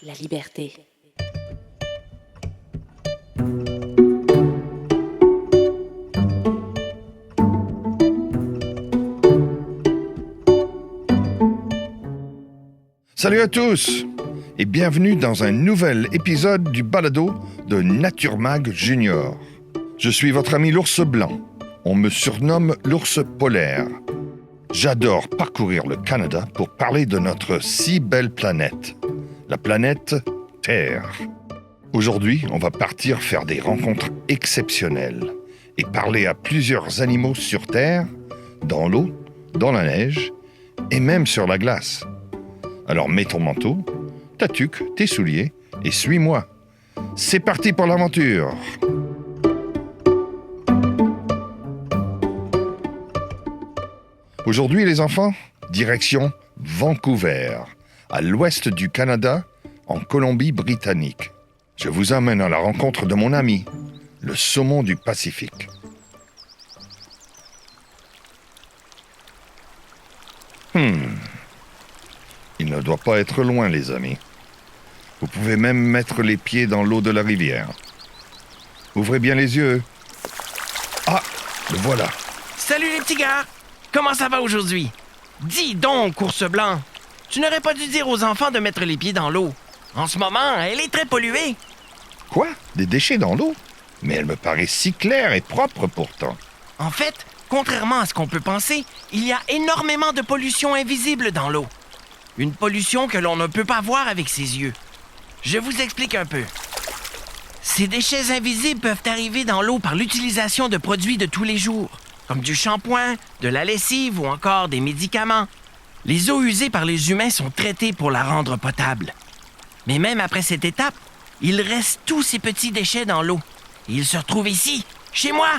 la liberté. Salut à tous et bienvenue dans un nouvel épisode du balado de Nature Mag Junior. Je suis votre ami l'ours blanc. On me surnomme l'ours polaire. J'adore parcourir le Canada pour parler de notre si belle planète, la planète Terre. Aujourd'hui, on va partir faire des rencontres exceptionnelles et parler à plusieurs animaux sur Terre, dans l'eau, dans la neige et même sur la glace. Alors mets ton manteau, ta tuque, tes souliers et suis-moi. C'est parti pour l'aventure! Aujourd'hui les enfants, direction Vancouver, à l'ouest du Canada, en Colombie-Britannique. Je vous emmène à la rencontre de mon ami, le saumon du Pacifique. Il ne doit pas être loin, les amis. Vous pouvez même mettre les pieds dans l'eau de la rivière. Ouvrez bien les yeux. Ah, le voilà. Salut les petits gars! Comment ça va aujourd'hui? Dis donc, ours blanc, tu n'aurais pas dû dire aux enfants de mettre les pieds dans l'eau. En ce moment, elle est très polluée. Quoi? Des déchets dans l'eau? Mais elle me paraît si claire et propre pourtant. En fait, contrairement à ce qu'on peut penser, il y a énormément de pollution invisible dans l'eau. Une pollution que l'on ne peut pas voir avec ses yeux. Je vous explique un peu. Ces déchets invisibles peuvent arriver dans l'eau par l'utilisation de produits de tous les jours, comme du shampoing, de la lessive ou encore des médicaments. Les eaux usées par les humains sont traitées pour la rendre potable. Mais même après cette étape, il reste tous ces petits déchets dans l'eau. Et ils se retrouvent ici, chez moi.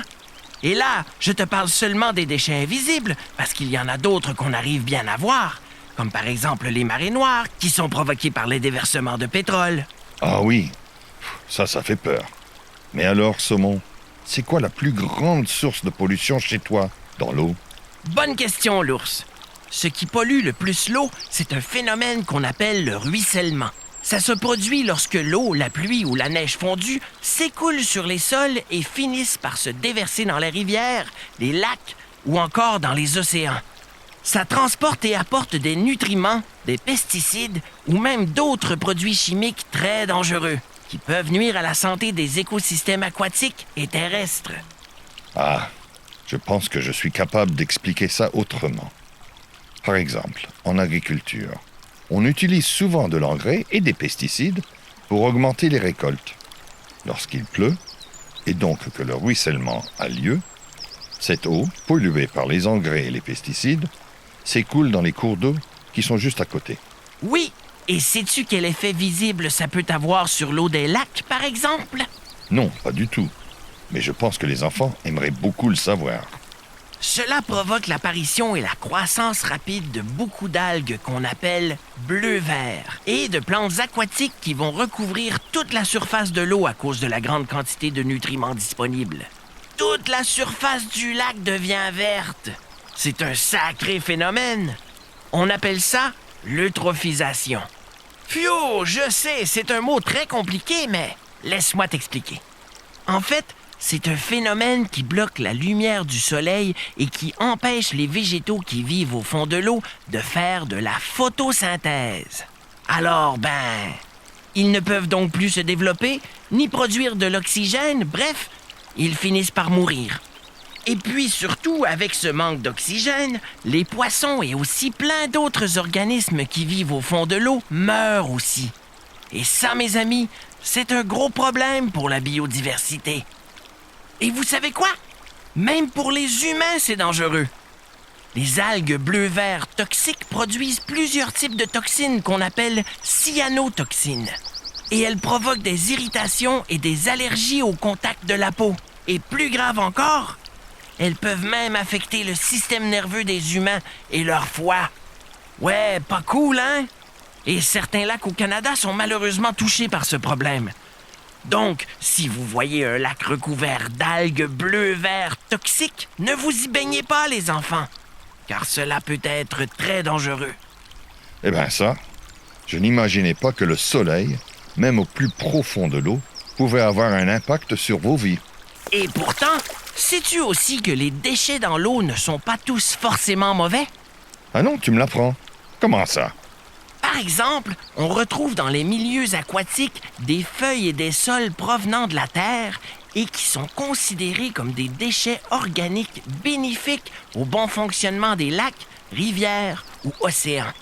Et là, je te parle seulement des déchets invisibles, parce qu'il y en a d'autres qu'on arrive bien à voir, comme par exemple les marées noires, qui sont provoquées par les déversements de pétrole. Ah oui, ça fait peur. Mais alors, saumon, c'est quoi la plus grande source de pollution chez toi, dans l'eau? Bonne question, l'ours. Ce qui pollue le plus l'eau, c'est un phénomène qu'on appelle le ruissellement. Ça se produit lorsque l'eau, la pluie ou la neige fondue s'écoule sur les sols et finissent par se déverser dans les rivières, les lacs ou encore dans les océans. Ça transporte et apporte des nutriments, des pesticides ou même d'autres produits chimiques très dangereux qui peuvent nuire à la santé des écosystèmes aquatiques et terrestres. Ah, je pense que je suis capable d'expliquer ça autrement. Par exemple, en agriculture, on utilise souvent de l'engrais et des pesticides pour augmenter les récoltes. Lorsqu'il pleut, et donc que le ruissellement a lieu, cette eau, polluée par les engrais et les pesticides, s'écoule dans les cours d'eau qui sont juste à côté. Oui, et sais-tu quel effet visible ça peut avoir sur l'eau des lacs, par exemple? Non, pas du tout. Mais je pense que les enfants aimeraient beaucoup le savoir. Cela provoque l'apparition et la croissance rapide de beaucoup d'algues qu'on appelle bleu-vert et de plantes aquatiques qui vont recouvrir toute la surface de l'eau à cause de la grande quantité de nutriments disponibles. Toute la surface du lac devient verte. C'est un sacré phénomène. On appelle ça l'eutrophisation. Phew, je sais, c'est un mot très compliqué, mais laisse-moi t'expliquer. En fait, c'est un phénomène qui bloque la lumière du soleil et qui empêche les végétaux qui vivent au fond de l'eau de faire de la photosynthèse. Alors, ils ne peuvent donc plus se développer, ni produire de l'oxygène, bref, ils finissent par mourir. Et puis surtout, avec ce manque d'oxygène, les poissons et aussi plein d'autres organismes qui vivent au fond de l'eau meurent aussi. Et ça, mes amis, c'est un gros problème pour la biodiversité. Et vous savez quoi? Même pour les humains, c'est dangereux. Les algues bleu-vert toxiques produisent plusieurs types de toxines qu'on appelle cyanotoxines. Et elles provoquent des irritations et des allergies au contact de la peau. Et plus grave encore, elles peuvent même affecter le système nerveux des humains et leur foie. Ouais, pas cool, hein? Et certains lacs au Canada sont malheureusement touchés par ce problème. Donc, si vous voyez un lac recouvert d'algues bleu-vert toxiques, ne vous y baignez pas, les enfants, car cela peut être très dangereux. Eh bien ça, Je n'imaginais pas que le soleil, même au plus profond de l'eau, pouvait avoir un impact sur vos vies. Et pourtant, sais-tu aussi que les déchets dans l'eau ne sont pas tous forcément mauvais? Ah non, tu me l'apprends. Comment ça? Par exemple, on retrouve dans les milieux aquatiques des feuilles et des sols provenant de la Terre et qui sont considérés comme des déchets organiques bénéfiques au bon fonctionnement des lacs, rivières ou océans.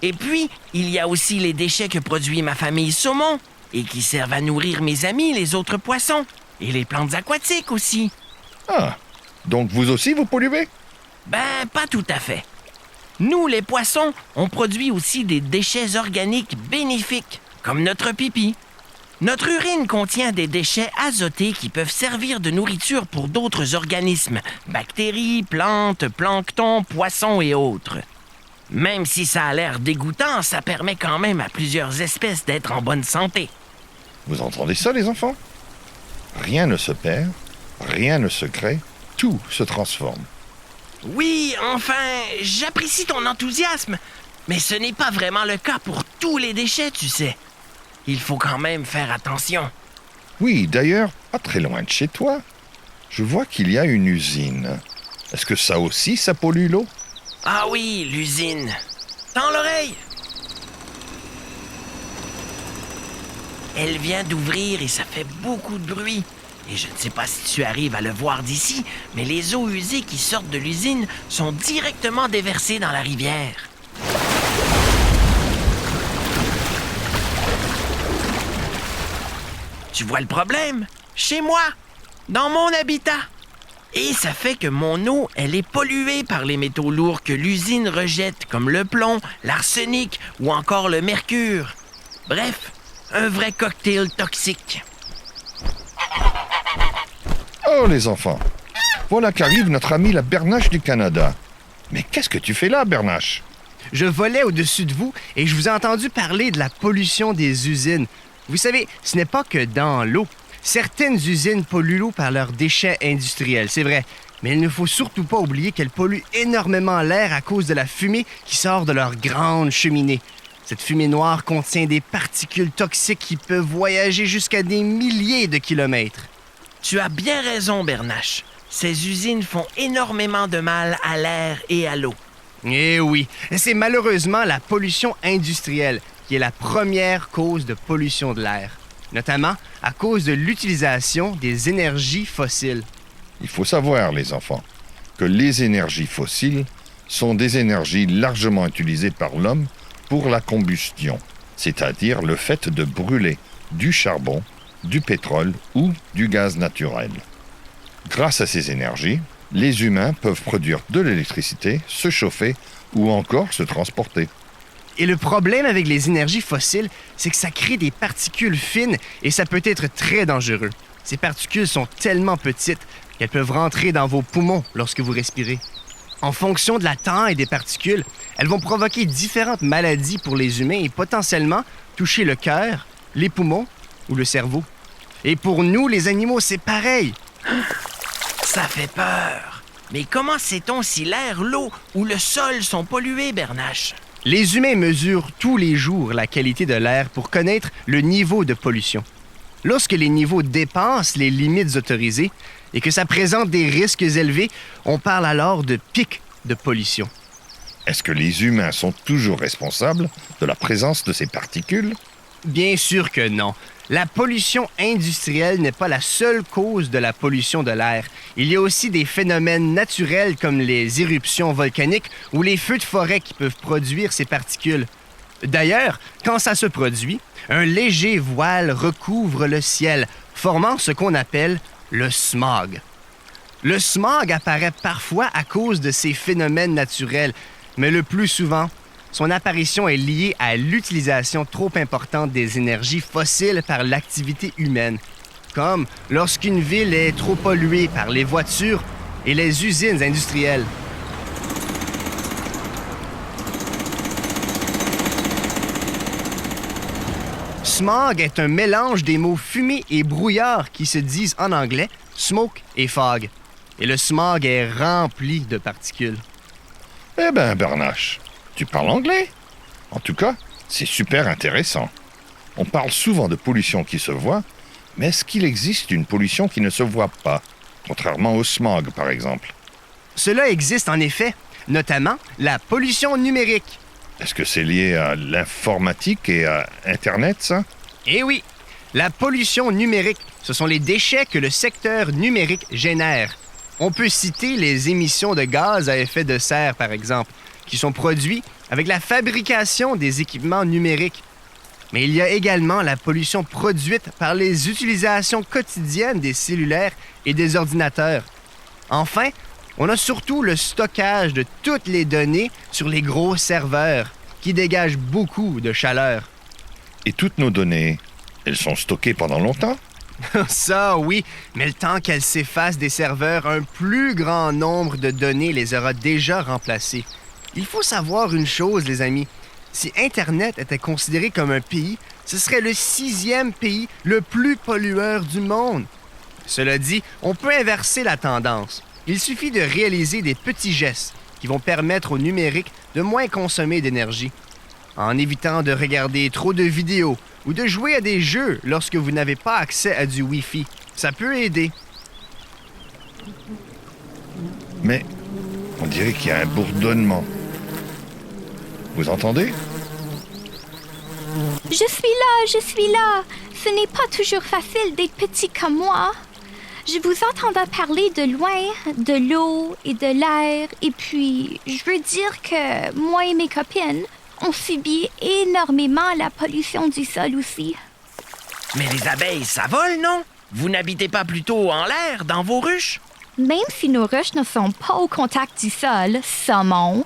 Et puis, il y a aussi les déchets que produit ma famille saumon et qui servent à nourrir mes amis, les autres poissons, et les plantes aquatiques aussi. Ah, donc vous aussi vous polluez? Ben, pas tout à fait. Nous, les poissons, on produit aussi des déchets organiques bénéfiques, comme notre pipi. Notre urine contient des déchets azotés qui peuvent servir de nourriture pour d'autres organismes, bactéries, plantes, plancton, poissons et autres. Même si ça a l'air dégoûtant, ça permet quand même à plusieurs espèces d'être en bonne santé. Vous entendez ça, les enfants? Rien ne se perd, rien ne se crée, tout se transforme. Oui, enfin, j'apprécie ton enthousiasme, mais ce n'est pas vraiment le cas pour tous les déchets, tu sais. Il faut quand même faire attention. Oui, d'ailleurs, pas très loin de chez toi, je vois qu'il y a une usine. Est-ce que ça aussi, ça pollue l'eau? Ah oui, l'usine. Dans l'oreille. Elle vient d'ouvrir et ça fait beaucoup de bruit. Et je ne sais pas si tu arrives à le voir d'ici, mais les eaux usées qui sortent de l'usine sont directement déversées dans la rivière. Tu vois le problème? Chez moi, dans mon habitat. Et ça fait que mon eau, elle est polluée par les métaux lourds que l'usine rejette, comme le plomb, l'arsenic ou encore le mercure. Bref, un vrai cocktail toxique. Oh, les enfants! Voilà qu'arrive notre ami la bernache du Canada. Mais qu'est-ce que tu fais là, bernache? Je volais au-dessus de vous et je vous ai entendu parler de la pollution des usines. Vous savez, ce n'est pas que dans l'eau. Certaines usines polluent l'eau par leurs déchets industriels, c'est vrai. Mais il ne faut surtout pas oublier qu'elles polluent énormément l'air à cause de la fumée qui sort de leurs grandes cheminées. Cette fumée noire contient des particules toxiques qui peuvent voyager jusqu'à des milliers de kilomètres. Tu as bien raison, Bernache. Ces usines font énormément de mal à l'air et à l'eau. Eh oui, c'est malheureusement la pollution industrielle qui est la première cause de pollution de l'air, notamment à cause de l'utilisation des énergies fossiles. Il faut savoir, les enfants, que les énergies fossiles sont des énergies largement utilisées par l'homme pour la combustion, c'est-à-dire le fait de brûler du charbon, du pétrole ou du gaz naturel. Grâce à ces énergies, les humains peuvent produire de l'électricité, se chauffer ou encore se transporter. Et le problème avec les énergies fossiles, c'est que ça crée des particules fines et ça peut être très dangereux. Ces particules sont tellement petites qu'elles peuvent rentrer dans vos poumons lorsque vous respirez. En fonction de la taille des particules, elles vont provoquer différentes maladies pour les humains et potentiellement toucher le cœur, les poumons ou le cerveau. Et pour nous, les animaux, c'est pareil. Ça fait peur. Mais comment sait-on si l'air, l'eau ou le sol sont pollués, Bernache? Les humains mesurent tous les jours la qualité de l'air pour connaître le niveau de pollution. Lorsque les niveaux dépassent les limites autorisées et que ça présente des risques élevés, on parle alors de pic de pollution. Est-ce que les humains sont toujours responsables de la présence de ces particules? Bien sûr que non. La pollution industrielle n'est pas la seule cause de la pollution de l'air. Il y a aussi des phénomènes naturels comme les éruptions volcaniques ou les feux de forêt qui peuvent produire ces particules. D'ailleurs, quand ça se produit, un léger voile recouvre le ciel, formant ce qu'on appelle le smog. Le smog apparaît parfois à cause de ces phénomènes naturels, mais le plus souvent, son apparition est liée à l'utilisation trop importante des énergies fossiles par l'activité humaine, comme lorsqu'une ville est trop polluée par les voitures et les usines industrielles. Smog est un mélange des mots fumée et brouillard qui se disent en anglais smoke et fog. Et le smog est rempli de particules. Eh ben, Bernache, tu parles anglais? En tout cas, C'est super intéressant. On parle souvent de pollution qui se voit, mais est-ce qu'il existe une pollution qui ne se voit pas, contrairement au smog, par exemple? Cela existe en effet, notamment la pollution numérique. Est-ce que c'est lié à l'informatique et à Internet, ça? Eh oui, la pollution numérique, ce sont les déchets que le secteur numérique génère. On peut citer les émissions de gaz à effet de serre, par exemple, qui sont produits avec la fabrication des équipements numériques. Mais il y a également la pollution produite par les utilisations quotidiennes des cellulaires et des ordinateurs. Enfin, on a surtout le stockage de toutes les données sur les gros serveurs, qui dégagent beaucoup de chaleur. Et toutes nos données, elles sont stockées pendant longtemps? Ça, oui, mais le temps qu'elles s'effacent des serveurs, un plus grand nombre de données les aura déjà remplacées. Il faut savoir une chose, les amis. Si Internet était considéré comme un pays, ce serait le 6e pays le plus pollueur du monde. Cela dit, on peut inverser la tendance. Il suffit de réaliser des petits gestes qui vont permettre au numérique de moins consommer d'énergie. En évitant de regarder trop de vidéos ou de jouer à des jeux lorsque vous n'avez pas accès à du Wi-Fi. Ça peut aider. Mais on dirait qu'il y a un bourdonnement. Vous entendez? Je suis là. Ce n'est pas toujours facile d'être petit comme moi. Je vous entendais parler de loin, de l'eau et de l'air, et puis je veux dire que moi et mes copines, on subit énormément la pollution du sol aussi. Mais les abeilles, ça vole, non? Vous n'habitez pas plutôt en l'air, dans vos ruches? Même si nos ruches ne sont pas au contact du sol, saumon,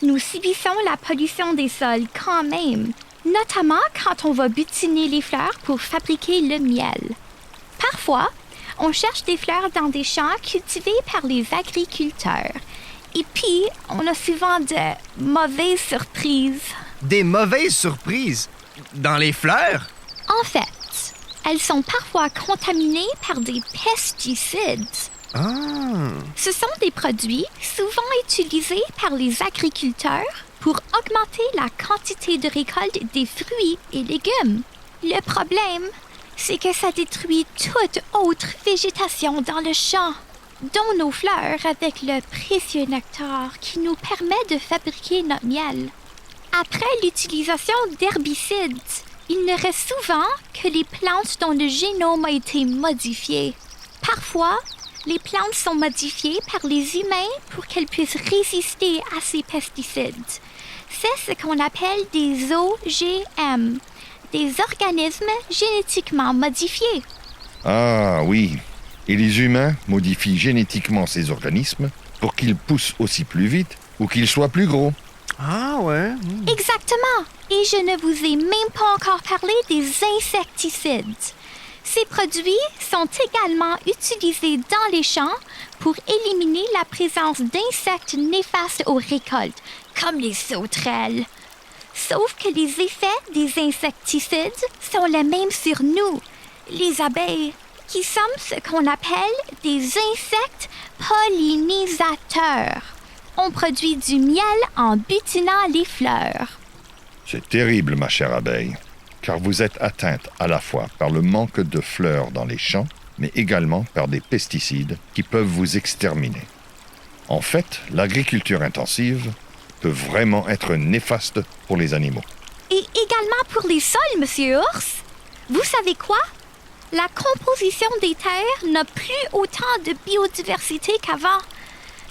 nous subissons la pollution des sols quand même, notamment quand on va butiner les fleurs pour fabriquer le miel. Parfois, on cherche des fleurs dans des champs cultivés par les agriculteurs. Et puis, on a souvent de mauvaises surprises. Des mauvaises surprises? Dans les fleurs? En fait, elles sont parfois contaminées par des pesticides. Ah! Ce sont des produits souvent utilisés par les agriculteurs pour augmenter la quantité de récolte des fruits et légumes. Le problème, c'est que ça détruit toute autre végétation dans le champ, dont nos fleurs avec le précieux nectar qui nous permet de fabriquer notre miel. Après l'utilisation d'herbicides, il ne reste souvent que les plantes dont le génome a été modifié. Parfois, les plantes sont modifiées par les humains pour qu'elles puissent résister à ces pesticides. C'est ce qu'on appelle des OGM, des organismes génétiquement modifiés. Ah oui. Et les humains modifient génétiquement ces organismes pour qu'ils poussent aussi plus vite ou qu'ils soient plus gros. Ah ouais? Exactement. Et je ne vous ai même pas encore parlé des insecticides. Ces produits sont également utilisés dans les champs pour éliminer la présence d'insectes néfastes aux récoltes, comme les sauterelles. Sauf que les effets des insecticides sont les mêmes sur nous, les abeilles, qui sommes ce qu'on appelle des insectes pollinisateurs. On produit du miel en butinant les fleurs. C'est terrible, ma chère abeille, car vous êtes atteinte à la fois par le manque de fleurs dans les champs, mais également par des pesticides qui peuvent vous exterminer. En fait, l'agriculture intensive peut vraiment être néfaste pour les animaux. Et également pour les sols, Monsieur Ours. Vous savez quoi? La composition des terres n'a plus autant de biodiversité qu'avant.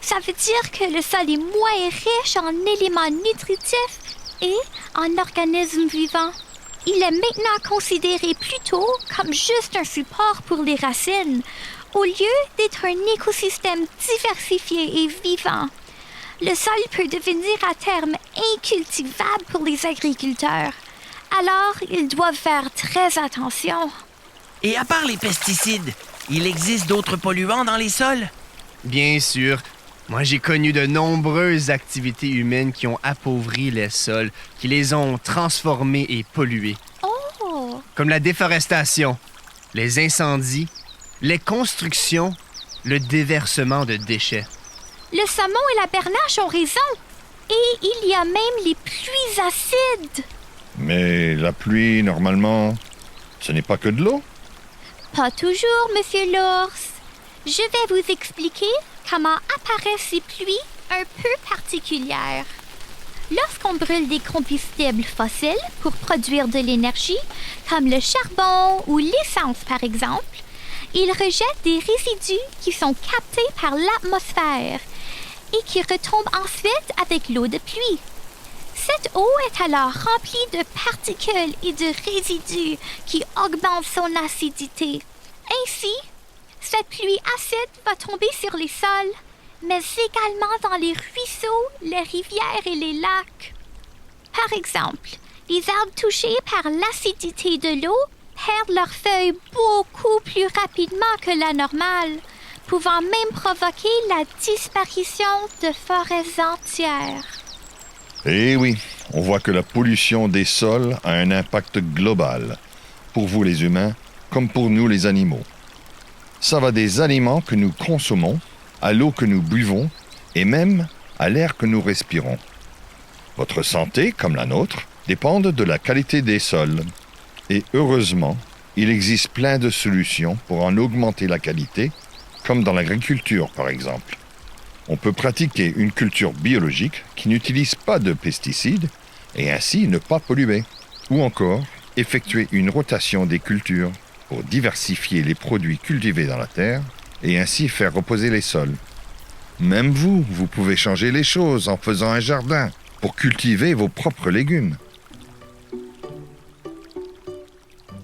Ça veut dire que le sol est moins riche en éléments nutritifs et en organismes vivants. Il est maintenant considéré plutôt comme juste un support pour les racines, au lieu d'être un écosystème diversifié et vivant. Le sol peut devenir à terme incultivable pour les agriculteurs. Alors, ils doivent faire très attention. Et à part les pesticides, il existe d'autres polluants dans les sols? Bien sûr. Moi, j'ai connu de nombreuses activités humaines qui ont appauvri les sols, qui les ont transformés et pollués. Oh! Comme la déforestation, les incendies, les constructions, le déversement de déchets. Le saumon et la bernache ont raison. Et il y a même les pluies acides. Mais la pluie, normalement, ce n'est pas que de l'eau. Pas toujours, Monsieur l'ours. Je vais vous expliquer comment apparaissent ces pluies un peu particulières. Lorsqu'on brûle des combustibles fossiles pour produire de l'énergie, comme le charbon ou l'essence par exemple, ils rejettent des résidus qui sont captés par l'atmosphère et qui retombent ensuite avec l'eau de pluie. Cette eau est alors remplie de particules et de résidus qui augmentent son acidité. Ainsi, cette pluie acide va tomber sur les sols, mais également dans les ruisseaux, les rivières et les lacs. Par exemple, les arbres touchés par l'acidité de l'eau perdent leurs feuilles beaucoup plus rapidement que la normale, pouvant même provoquer la disparition de forêts entières. Eh oui, on voit que la pollution des sols a un impact global, pour vous les humains, comme pour nous les animaux. Ça va des aliments que nous consommons, à l'eau que nous buvons, et même à l'air que nous respirons. Votre santé, comme la nôtre, dépendent de la qualité des sols. Et heureusement, il existe plein de solutions pour en augmenter la qualité, comme dans l'agriculture par exemple. On peut pratiquer une culture biologique qui n'utilise pas de pesticides et ainsi ne pas polluer. Ou encore, effectuer une rotation des cultures pour diversifier les produits cultivés dans la terre et ainsi faire reposer les sols. Même vous pouvez changer les choses en faisant un jardin pour cultiver vos propres légumes.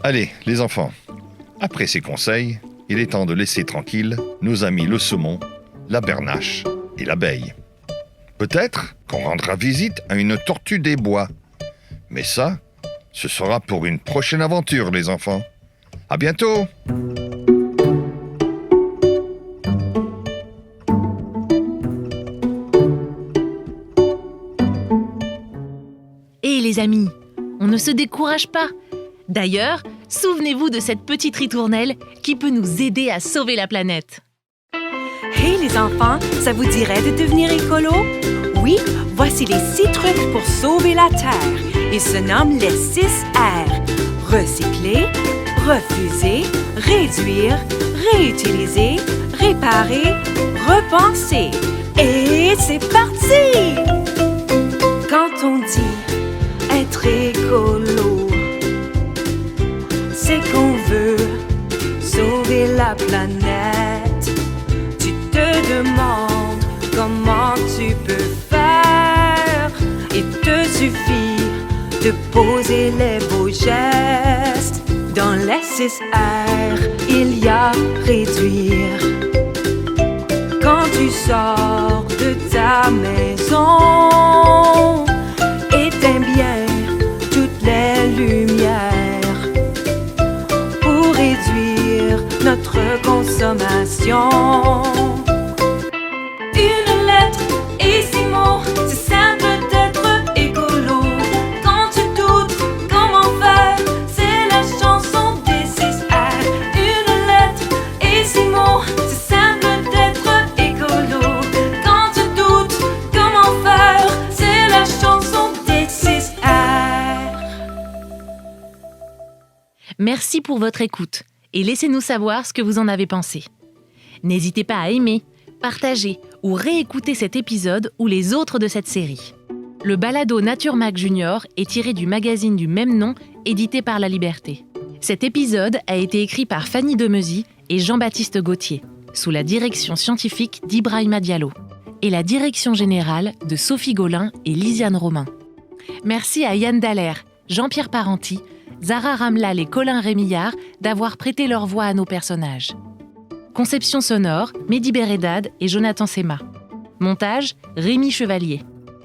Allez, les enfants, après ces conseils, il est temps de laisser tranquilles nos amis le saumon, la bernache et l'abeille. Peut-être qu'on rendra visite à une tortue des bois. Mais ça, ce sera pour une prochaine aventure, les enfants. À bientôt! Et les amis, on ne se décourage pas. D'ailleurs, souvenez-vous de cette petite ritournelle qui peut nous aider à sauver la planète. Hey les enfants, ça vous dirait de devenir écolo? Oui, voici les 6 trucs pour sauver la Terre. Ils se nomment les 6 R. Recycler, refuser, réduire, réutiliser, réparer, repenser. Et c'est parti! Quand on dit être écolo, c'est qu'on veut sauver la planète. Tu te demandes comment tu peux faire. Il te suffit de poser les beaux gestes. Dans les 6 R, il y a réduire. Quand tu sors de ta maison, éteins bien toutes les lumières pour réduire notre consommation. Une lettre et 6 mots, c'est simple d'être écolo. Quand tu doutes comment faire, c'est la chanson des 6 R. Une lettre et 6 mots, c'est simple d'être écolo. Quand tu doutes comment faire, c'est la chanson des 6 R. Merci pour votre écoute et laissez-nous savoir ce que vous en avez pensé. N'hésitez pas à aimer, partager ou réécouter cet épisode ou les autres de cette série. Le balado Nature Mag Junior est tiré du magazine du même nom, édité par La Liberté. Cet épisode a été écrit par Fanny Demeuzy et Jean-Baptiste Gauthier, sous la direction scientifique d'Ibrahima Diallo et la direction générale de Sophie Gaulin et Lisiane Romain. Merci à Yann Dallaire, Jean-Pierre Parenti, Zara Ramlal et Colin Rémillard d'avoir prêté leur voix à nos personnages. Conception sonore, Mehdi Beredad et Jonathan Sema. Montage, Rémi Chevalier.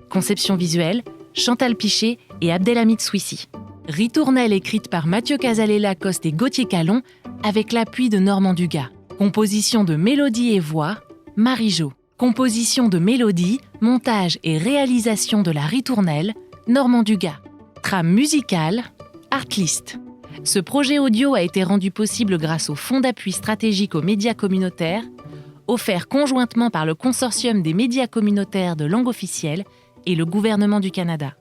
Conception visuelle, Chantal Pichet et Abdelhamid Souissi. Ritournelle écrite par Mathieu Casalet-Lacoste et Gauthier Calon avec l'appui de Normand Dugas. Composition de mélodie et voix, Marie-Jo. Composition de mélodie, montage et réalisation de la ritournelle, Normand Dugas. Trame musicale, Artlist. Ce projet audio a été rendu possible grâce au Fonds d'appui stratégique aux médias communautaires, offert conjointement par le Consortium des médias communautaires de langue officielle et le gouvernement du Canada.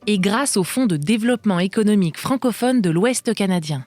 et grâce au Fonds de développement économique francophone de l'Ouest canadien.